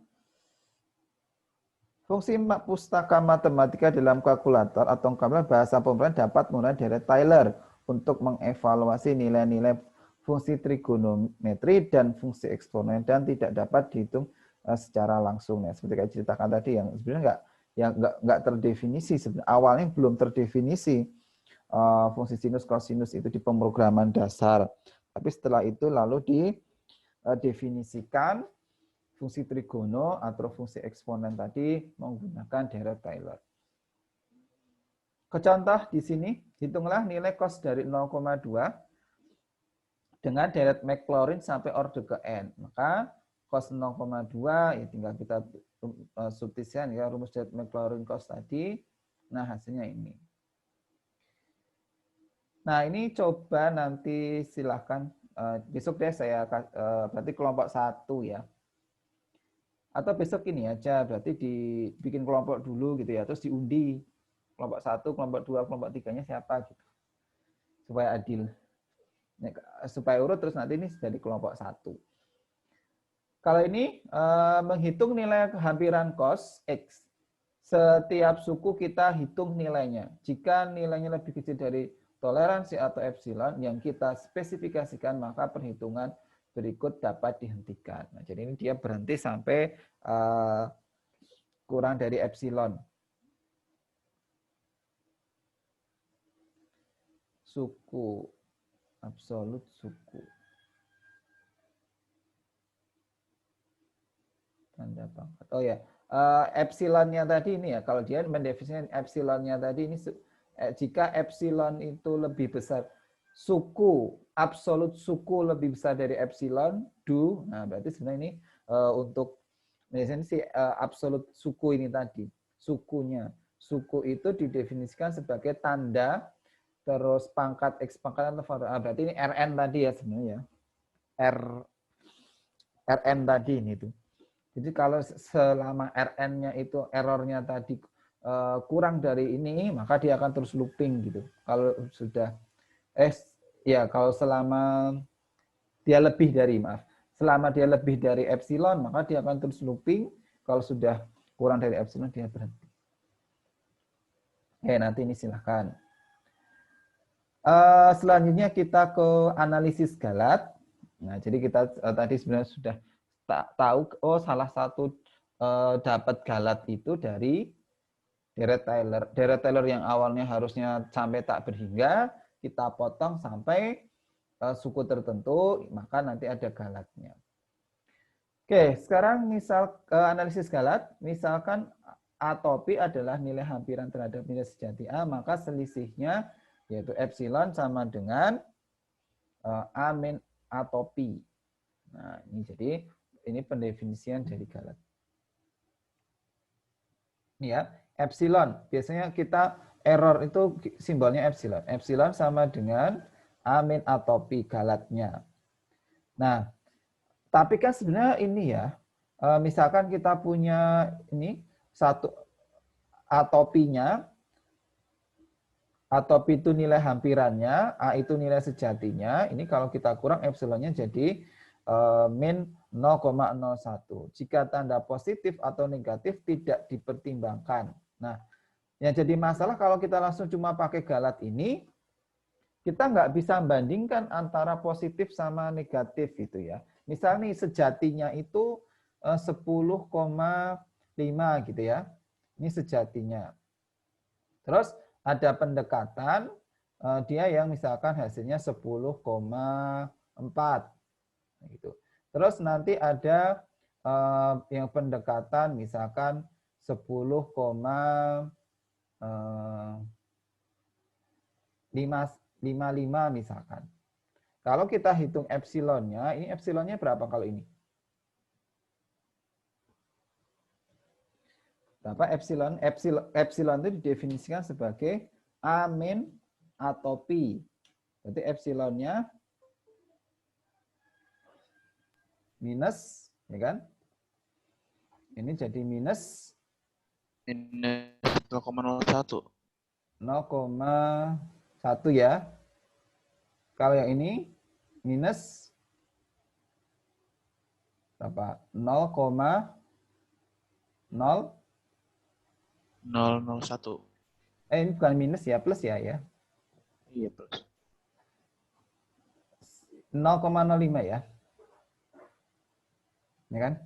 Speaker 1: fungsi pustaka matematika dalam kalkulator atau ungkapan bahasa pemrograman dapat menggunakan deret Taylor untuk mengevaluasi nilai-nilai fungsi trigonometri dan fungsi eksponen dan tidak dapat dihitung secara langsung. Ya, seperti kayak ceritakan tadi yang sebenarnya nggak terdefinisi. Sebenarnya awalnya belum terdefinisi fungsi sinus kosinus itu di pemrograman dasar. Tapi setelah itu lalu didefinisikan fungsi trigono atau fungsi eksponen tadi menggunakan deret Taylor. Contoh di sini, hitunglah nilai cos dari 0,2 dengan deret Maclaurin sampai orde ke n. Maka cos 0,2 ya tinggal kita substitusikan ya rumus deret Maclaurin cos tadi. Nah, hasilnya ini. Nah, ini coba nanti silahkan besok deh saya berarti kelompok 1 ya. Atau besok ini aja, berarti dibikin kelompok dulu gitu ya, terus diundi. Kelompok 1, kelompok 2, kelompok 3-nya siapa gitu. Supaya adil. Supaya urut terus nanti ini jadi kelompok 1. Kalau ini menghitung nilai kehampiran cos X. Setiap suku kita hitung nilainya. Jika nilainya lebih kecil dari toleransi atau epsilon yang kita spesifikasikan, maka perhitungan berikut dapat dihentikan. Nah, jadi ini dia berhenti sampai kurang dari epsilon. Suku, absolut suku. Tanda pangkat. Oh ya, epsilonnya tadi ini ya, kalau dia mendefinisikan epsilonnya tadi ini, jika epsilon itu lebih besar, suku, absolut suku lebih besar dari epsilon, nah berarti sebenarnya ini untuk misalnya si absolut suku ini tadi, sukunya. Suku itu didefinisikan sebagai tanda, terus pangkat X pangkat atau berarti ini Rn tadi ya sebenarnya. Rn tadi ini tuh. Jadi kalau selama Rn-nya itu errornya tadi kurang dari ini, maka dia akan terus looping gitu. Kalau sudah kalau selama dia lebih dari selama dia lebih dari epsilon, maka dia akan terus looping. Kalau sudah kurang dari epsilon, dia berhenti. Oke, nanti ini silahkan. Selanjutnya kita ke analisis galat. Nah, jadi kita tadi sebenarnya sudah tahu, oh salah satu dapat galat itu dari deret Taylor. Deret Taylor yang awalnya harusnya sampai tak berhingga, kita potong sampai suku tertentu, maka nanti ada galatnya. Oke, sekarang misal analisis galat, misalkan atopi adalah nilai hampiran terhadap nilai sejati A, maka selisihnya yaitu epsilon sama dengan A min atopi. Nah, ini jadi ini pendefinisian dari galat. Ini ya, epsilon. Biasanya kita error itu simbolnya epsilon. Epsilon sama dengan A min atopi galatnya. Nah, tapi kan sebenarnya ini ya, misalkan kita punya ini satu atopinya, atopi itu nilai hampirannya, A itu nilai sejatinya. Ini kalau kita kurang epsilonnya jadi min 0,01. Jika tanda positif atau negatif tidak dipertimbangkan. Nah, yang jadi masalah kalau kita langsung cuma pakai galat ini, kita nggak bisa bandingkan antara positif sama negatif gitu ya. Misalnya nih sejatinya itu 10,5 gitu ya. Ini sejatinya. Terus ada pendekatan, dia yang misalkan hasilnya 10,4 gitu. Terus nanti ada yang pendekatan misalkan 10,55 misalkan. Kalau kita hitung epsilonnya, ini epsilonnya berapa kalau ini? Berapa epsilon? Epsilon itu didefinisikan sebagai A min atopi. Berarti epsilonnya minus, ya kan? Ini jadi minus
Speaker 5: 0,01.
Speaker 1: 0,1 ya. Kalau yang ini minus berapa? 0,001.
Speaker 5: 001.
Speaker 1: Ini bukan minus ya, plus ya.
Speaker 5: Iya, plus.
Speaker 1: 0,05 ya. Ya kan?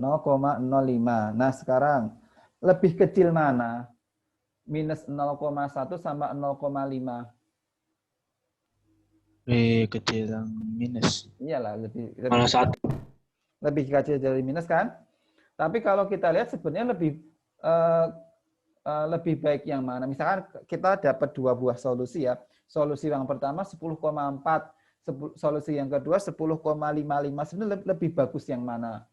Speaker 1: 0,05. Nah, sekarang lebih kecil mana? Minus 0,1 sama 0,5.
Speaker 5: Lebih kecil yang minus.
Speaker 1: Iyalah, lebih kecil dari minus kan? Tapi kalau kita lihat sebenarnya lebih baik yang mana? Misalkan kita dapat dua buah solusi ya. Solusi yang pertama 10,4, solusi yang kedua 10,55. Sebenarnya lebih bagus yang mana?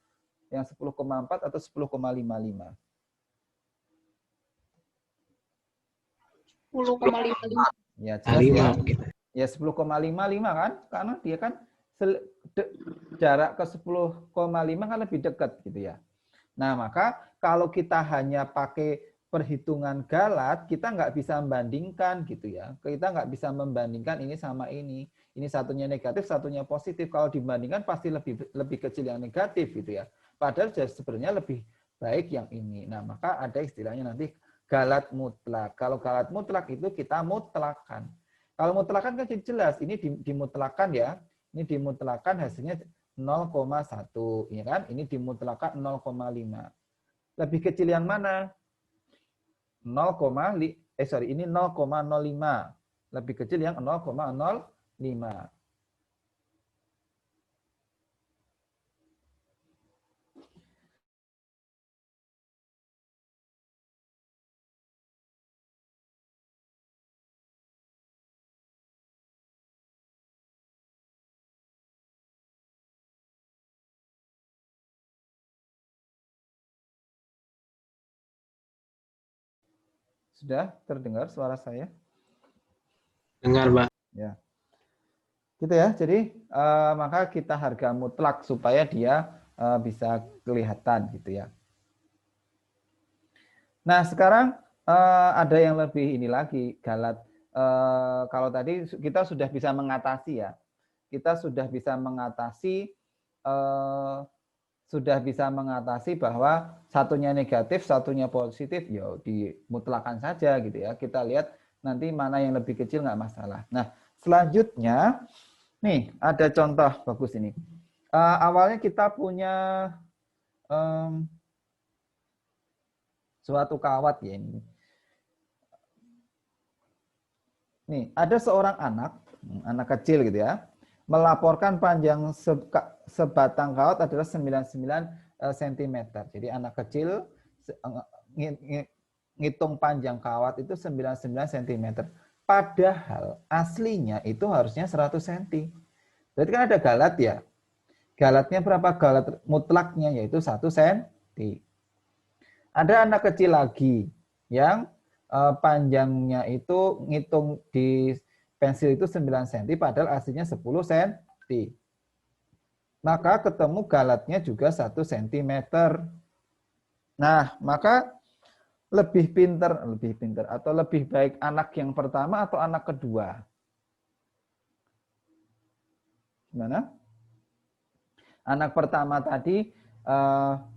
Speaker 1: Yang 10,4 atau 10,55?
Speaker 2: 10,55.
Speaker 1: Ya, jelas ya. Ya 10,55 kan? Karena dia kan jarak ke 10,5 kan lebih dekat gitu ya. Nah, maka kalau kita hanya pakai perhitungan galat, kita nggak bisa membandingkan gitu ya. Kita nggak bisa membandingkan ini sama ini. Ini satunya negatif, satunya positif. Kalau dibandingkan pasti lebih kecil yang negatif gitu ya. Padahal sebenarnya lebih baik yang ini. Nah, maka ada istilahnya nanti galat mutlak. Kalau galat mutlak itu kita mutlakan. Kalau mutlakan kan jelas, ini dimutlakan ya. Ini dimutlakan hasilnya 0,1, ya kan? Ini dimutlakan 0,5. Lebih kecil yang mana? Ini 0,05. Lebih kecil yang 0,05. Sudah terdengar suara saya?
Speaker 3: Dengar, Pak.
Speaker 1: Ya. Gitu ya. Jadi maka kita harga mutlak supaya dia bisa kelihatan gitu ya. Nah, sekarang ada yang lebih ini lagi, galat. Kalau tadi kita sudah bisa mengatasi ya. Kita sudah bisa mengatasi sudah bisa mengatasi bahwa satunya negatif, satunya positif, ya dimutlakan saja gitu ya. Kita lihat nanti mana yang lebih kecil nggak masalah. Nah, selanjutnya nih ada contoh bagus ini. Awalnya kita punya suatu kawat ya ini. Nih, ada seorang anak kecil gitu ya, melaporkan panjang sebatang kawat adalah 99 cm. Jadi anak kecil ngitung panjang kawat itu 99 cm. Padahal aslinya itu harusnya 100 cm. Berarti kan ada galat ya. Galatnya berapa? Galat mutlaknya yaitu 1 cm. Ada anak kecil lagi yang panjangnya itu ngitung di pensil itu 9 cm padahal aslinya 10 cm. Maka ketemu galatnya juga 1 cm. Nah, maka lebih pinter atau lebih baik anak yang pertama atau anak kedua? Gimana? Anak pertama tadi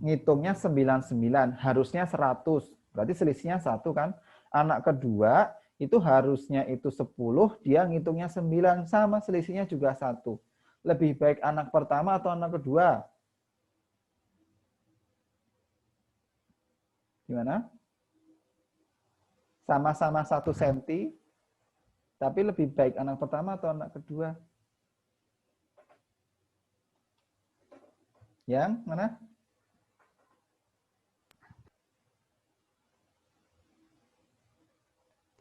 Speaker 1: ngitungnya 99, harusnya 100. Berarti selisihnya 1 kan? Anak kedua itu harusnya itu 10, dia ngitungnya 9, sama selisihnya juga 1. Lebih baik anak pertama atau anak kedua? Gimana? Sama-sama 1 cm, tapi lebih baik anak pertama atau anak kedua? Yang mana?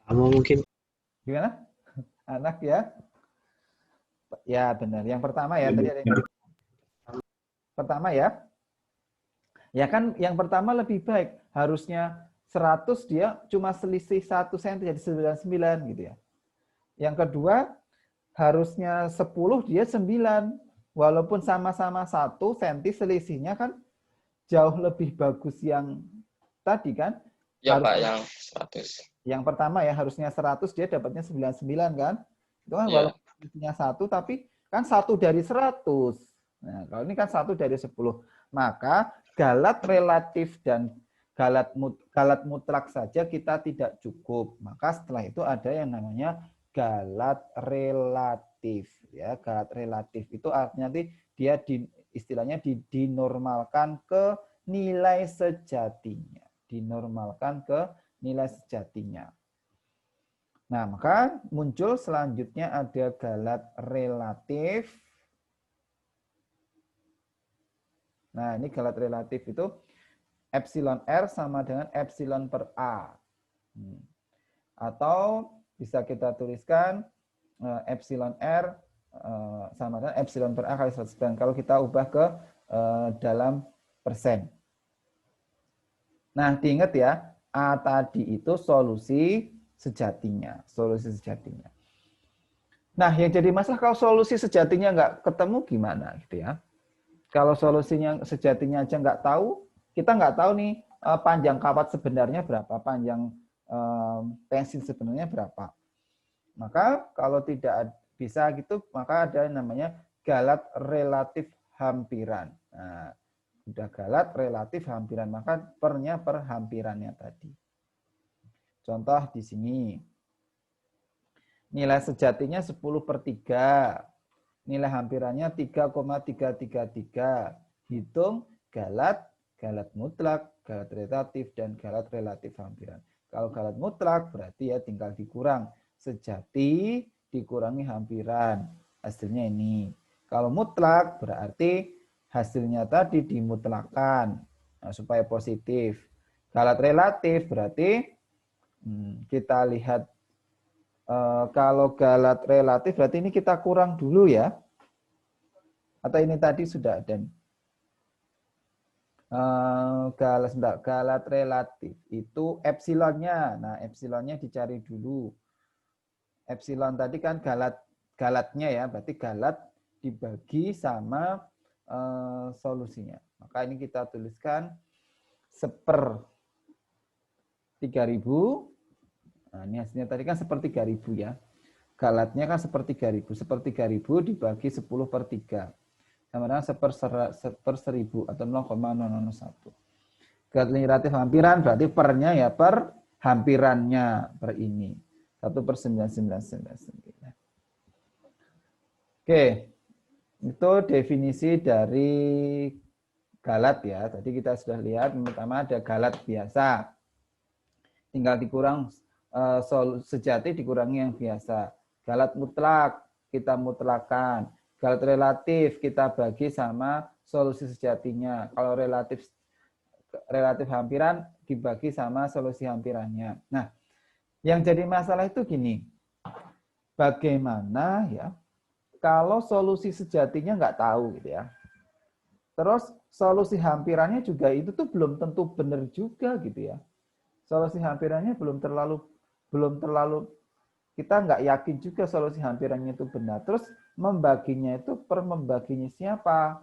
Speaker 3: Kamu mungkin.
Speaker 1: Gimana? Anak ya? Ya benar. Yang pertama ya. Tadi ada yang pertama ya. Ya kan yang pertama lebih baik. Harusnya 100 dia cuma selisih 1 cm jadi 99 gitu ya. Yang kedua harusnya 10 dia 9. Walaupun sama-sama 1 cm selisihnya kan jauh lebih bagus yang tadi kan.
Speaker 4: Ya
Speaker 1: Harus,
Speaker 4: Pak, yang 100.
Speaker 1: Yang pertama ya harusnya 100 dia dapatnya 99 kan. Itu kan
Speaker 4: Ya.
Speaker 1: walaupun selisihnya 1 tapi kan 1 dari 100. Nah, kalau ini kan 1 dari 10. Maka galat relatif dan galat mutlak saja kita tidak cukup. Maka setelah itu ada yang namanya galat relatif ya. Galat relatif itu artinya nanti dia istilahnya dinormalkan ke nilai sejatinya. Dinormalkan ke nilai sejatinya. Nah, maka muncul selanjutnya ada galat relatif. Nah, ini galat relatif itu epsilon R sama dengan epsilon per A. Atau bisa kita tuliskan epsilon R sama dengan epsilon per A kali 100. Kalau kita ubah ke dalam persen. Nah, diingat ya, A tadi itu solusi sejatinya. Solusi sejatinya. Nah, yang jadi masalah kalau solusi sejatinya nggak ketemu gimana gitu ya. Kalau solusinya sejatinya aja nggak tahu, kita nggak tahu nih panjang kawat sebenarnya berapa, panjang pensil sebenarnya berapa. Maka kalau tidak bisa gitu, maka ada yang namanya galat relatif hampiran. Nah, udah galat relatif hampiran, maka pernya per hampirannya tadi. Contoh di sini. Nilai sejatinya 10/3. Nilai hampirannya 3,333. Hitung galat, galat mutlak, galat relatif, dan galat relatif hampiran. Kalau galat mutlak berarti ya tinggal dikurang. Sejati dikurangi hampiran. Hasilnya ini. Kalau mutlak berarti hasilnya tadi dimutlakan supaya positif. Galat relatif berarti kita lihat kalau galat relatif berarti ini kita kurang dulu ya. Atau ini tadi sudah ada. Galat relatif itu epsilonnya. Nah, epsilonnya dicari dulu. Epsilon tadi kan galatnya ya, berarti galat dibagi sama solusinya. Maka ini kita tuliskan 1/3000. Nah, ini hasilnya tadi kan 1/3000 ya. Galatnya kan 1/3000. 1/3000 dibagi 10/3. sama dengan 1/1000 atau 0,001. Galat relatif hampiran berarti pernya ya per hampirannya per ini. 1/9999. Oke, itu definisi dari galat ya. Tadi kita sudah lihat pertama ada galat biasa. Tinggal dikurang sejati dikurangi yang biasa. Galat mutlak kita mutlakan. Galat relatif kita bagi sama solusi sejatinya. Kalau relatif hampiran dibagi sama solusi hampirannya. Nah, yang jadi masalah itu gini. Bagaimana ya kalau solusi sejatinya nggak tahu gitu ya. Terus solusi hampirannya juga itu tuh belum tentu benar juga gitu ya. Solusi hampirannya belum terlalu kita nggak yakin juga solusi hampirannya itu benar. Terus membaginya itu per membaginya siapa?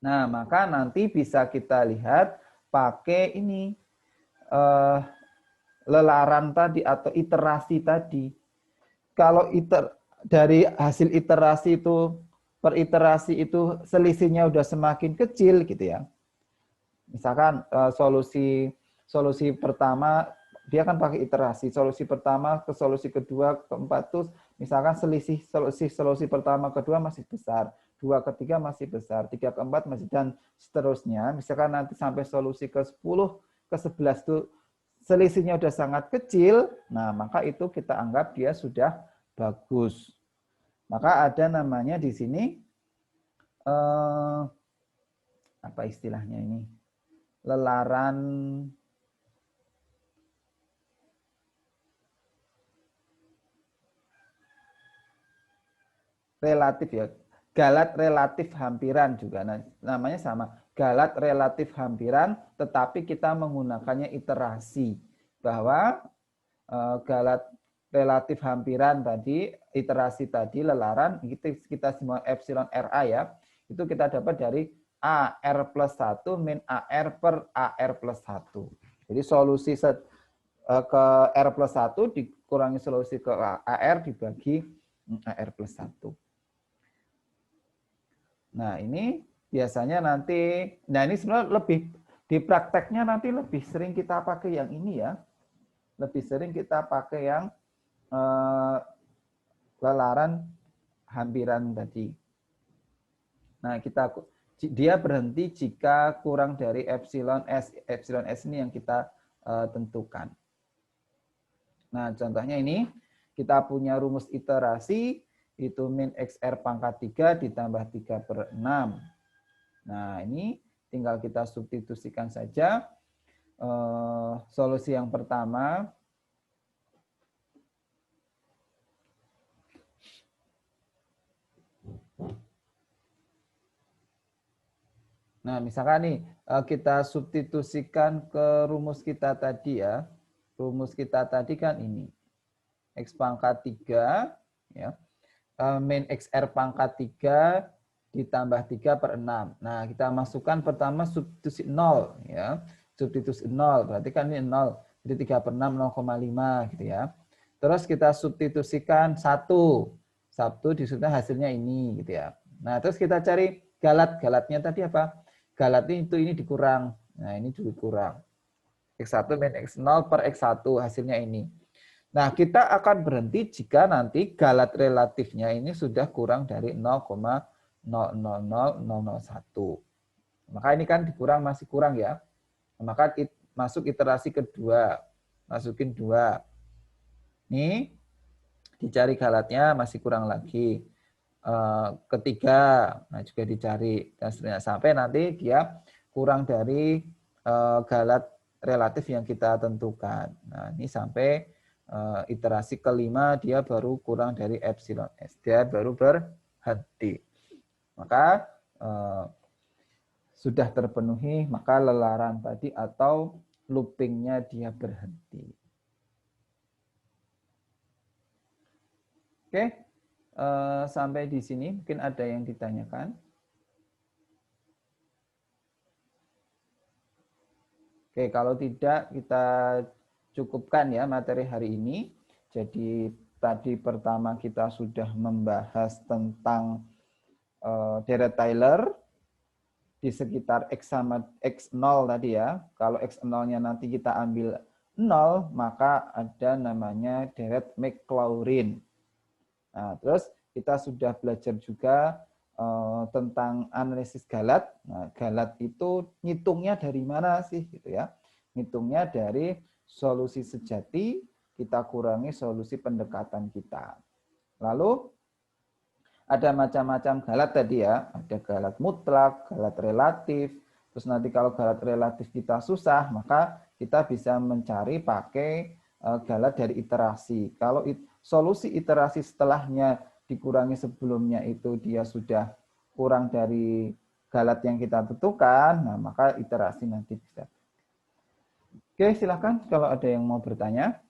Speaker 1: Nah, maka nanti bisa kita lihat pakai ini lelaran tadi atau iterasi tadi. Kalau dari hasil iterasi itu per iterasi itu selisihnya udah semakin kecil gitu ya. Misalkan solusi pertama dia kan pakai iterasi, solusi pertama ke solusi kedua, keempat tuh misalkan solusi pertama kedua masih besar, 2 ke 3 masih besar, 3 ke 4 masih dan seterusnya. Misalkan nanti sampai solusi ke 10 ke 11 tuh selisihnya udah sangat kecil, nah maka itu kita anggap dia sudah bagus. Maka ada namanya di sini apa istilahnya ini? Lelaran relatif ya. Galat relatif hampiran juga. Nah, namanya sama. Galat relatif hampiran, tetapi kita menggunakannya iterasi. Bahwa galat relatif hampiran tadi, iterasi tadi, lelaran, kita semua epsilon RA ya, itu kita dapat dari AR plus 1 min AR per AR plus 1. Jadi solusi ke R plus 1 dikurangi solusi ke AR dibagi AR plus 1. Nah, ini biasanya nanti, nah ini sebenarnya lebih, di prakteknya nanti lebih sering kita pakai yang ini ya. Lebih sering kita pakai yang lelaran hampiran tadi. Nah, dia berhenti jika kurang dari epsilon S. Epsilon S ini yang kita tentukan. Nah, contohnya ini, kita punya rumus iterasi, itu min XR pangkat 3 ditambah 3/6. Nah, ini tinggal kita substitusikan saja. Solusi yang pertama, nah misalkan nih, kita substitusikan ke rumus kita tadi ya. Rumus kita tadi kan ini, X pangkat 3, ya. Min XR pangkat 3 ditambah 3/6. Nah, kita masukkan pertama substitusi 0 ya. Substitusi 0 berarti kan ini 0. Jadi 3/6 0,5 gitu ya. Terus kita substitusikan 1. 1 disebutnya hasilnya ini gitu ya. Nah, terus kita cari galat-galatnya tadi apa? Galatnya itu ini dikurang. Nah, ini juga kurang. X1 min X0 per X1 hasilnya ini. Nah, kita akan berhenti jika nanti galat relatifnya ini sudah kurang dari 0,000001. Maka ini kan dikurang, masih kurang ya. Maka masuk iterasi kedua. Masukin 2. Ini dicari galatnya masih kurang lagi. Ketiga, nah juga dicari. Dan seterusnya. Sampai nanti dia kurang dari galat relatif yang kita tentukan. Nah, ini sampai iterasi kelima dia baru kurang dari epsilon S. Dia baru berhenti. Maka sudah terpenuhi, maka lelaran tadi atau loopingnya dia berhenti. Oke, sampai di sini mungkin ada yang ditanyakan. Oke, kalau tidak kita cukupkan ya materi hari ini. Jadi tadi pertama kita sudah membahas tentang deret Taylor di sekitar X sama X0 tadi ya. Kalau X0-nya nanti kita ambil 0, maka ada namanya deret Maclaurin. Nah, terus kita sudah belajar juga tentang analisis Galat. Nah, Galat itu ngitungnya dari mana sih gitu ya? Ngitungnya dari solusi sejati kita kurangi solusi pendekatan kita. Lalu ada macam-macam Galat tadi ya, ada Galat mutlak, Galat relatif. Terus nanti kalau Galat relatif kita susah, maka kita bisa mencari pakai Galat dari iterasi. Kalau solusi iterasi setelahnya dikurangi sebelumnya itu dia sudah kurang dari Galat yang kita tentukan, nah maka iterasi nanti bisa. Oke, silakan kalau ada yang mau bertanya.